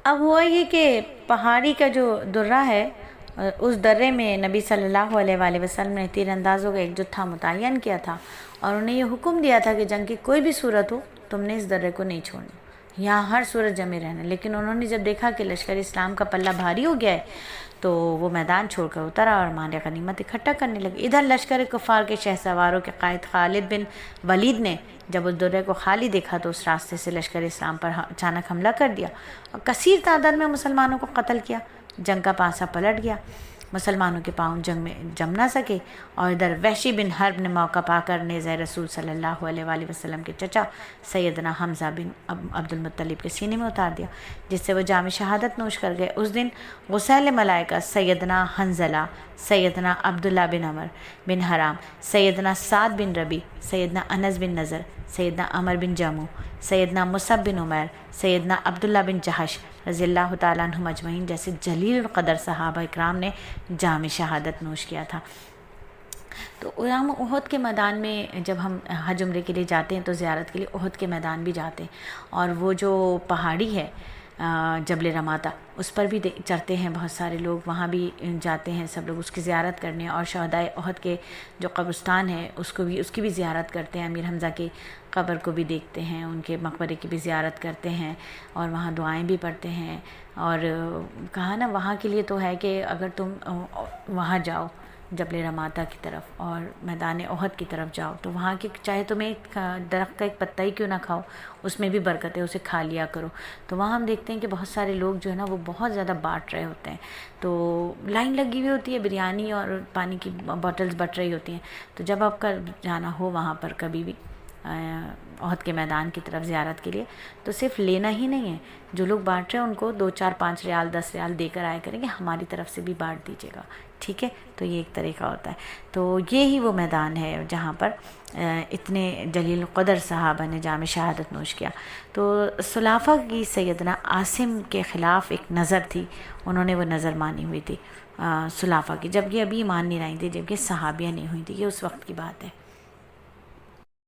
اب ہوا یہ کہ پہاڑی کا جو درہ ہے، اس درے میں نبی صلی اللہ علیہ وآلہ وسلم نے تیر اندازوں کا ایک جتھا متعین کیا تھا، اور انہیں یہ حکم دیا تھا کہ جنگ کی کوئی بھی صورت ہو تم نے اس درے کو نہیں چھوڑنا، یہاں ہر صورت جمع رہنا۔ لیکن انہوں نے جب دیکھا کہ لشکر اسلام کا پلہ بھاری ہو گیا ہے تو وہ میدان چھوڑ کر اترا اور مال غنیمت اکٹھا کرنے لگے۔ ادھر لشکر کفار کے شہ سواروں کے قائد خالد بن ولید نے جب اس درے کو خالی دیکھا تو اس راستے سے لشکر اسلام پر اچانک حملہ کر دیا اور کثیر تعداد میں مسلمانوں کو قتل کیا۔ جنگ کا پانسا پلٹ گیا، مسلمانوں کے پاؤں جنگ میں جم نہ سکے، اور ادھر وحشی بن حرب نے موقع پا کر نیزہ رسول صلی اللہ علیہ وآلہ وسلم کے چچا سیدنا حمزہ بن عبد المطلب کے سینے میں اتار دیا، جس سے وہ جام شہادت نوش کر گئے۔ اس دن غسیل ملائکہ سیدنا حنظلہ، سیدنا عبداللہ بن عمر بن حرام، سیدنا سعد بن ربی، سیدنا انس بن نضر، سیدنا عمر بن جمو، سیدنا مصعب بن عمیر، سیدنا عبداللہ بن جہش رضی اللہ تعالیٰ عنہم اجمعین جیسے جلیل القدر صحابہ اکرام نے جام شہادت نوش کیا تھا۔ تو ہم احد کے میدان میں جب ہم حج عمرے کے لیے جاتے ہیں تو زیارت کے لیے احد کے میدان بھی جاتے ہیں، اور وہ جو پہاڑی ہے جبل رماتہ، اس پر بھی چڑھتے ہیں بہت سارے لوگ، وہاں بھی جاتے ہیں سب لوگ اس کی زیارت کرنے، اور شہدائے احد کے جو قبرستان ہے اس کی بھی زیارت کرتے ہیں، امیر حمزہ کی قبر کو بھی دیکھتے ہیں، ان کے مقبرے کی بھی زیارت کرتے ہیں، اور وہاں دعائیں بھی پڑھتے ہیں۔ اور کہا نا وہاں کے لیے تو ہے کہ اگر تم وہاں جاؤ جبل رماتہ کی طرف اور میدان احد کی طرف جاؤ تو وہاں کی چاہے تمہیں ایک درخت کا ایک پتا ہی کیوں نہ کھاؤ، اس میں بھی برکت ہے، اسے کھا لیا کرو۔ تو وہاں ہم دیکھتے ہیں کہ بہت سارے لوگ جو ہے نا وہ بہت زیادہ بانٹ رہے ہوتے ہیں، تو لائن لگی ہوئی ہوتی ہے، بریانی اور پانی کی بوٹلز بٹ رہی ہوتی ہیں۔ تو جب آپ کا جانا ہو وہاں پر کبھی بھی احد کے میدان کی طرف زیارت کے لیے، تو صرف لینا ہی نہیں ہے، جو لوگ بانٹ رہے ہیں ان کو 2 4 5 ریال 10 ریال دے کر آیا کریں گے، ہماری طرف سے بھی بانٹ دیجیے گا، ٹھیک ہے؟ تو یہ ایک طریقہ ہوتا ہے۔ تو یہی وہ میدان ہے جہاں پر اتنے جلیل القدر صحابہ نے جام شہادت نوش کیا۔ تو سلافہ کی سیدنا عاصم کے خلاف ایک نظر تھی، انہوں نے وہ نظر مانی ہوئی تھی سلافہ کی، جب یہ ابھی ایمان نہیں لائی تھی، جب یہ صحابیہ نہیں ہوئی تھی، یہ اس وقت کی بات ہے۔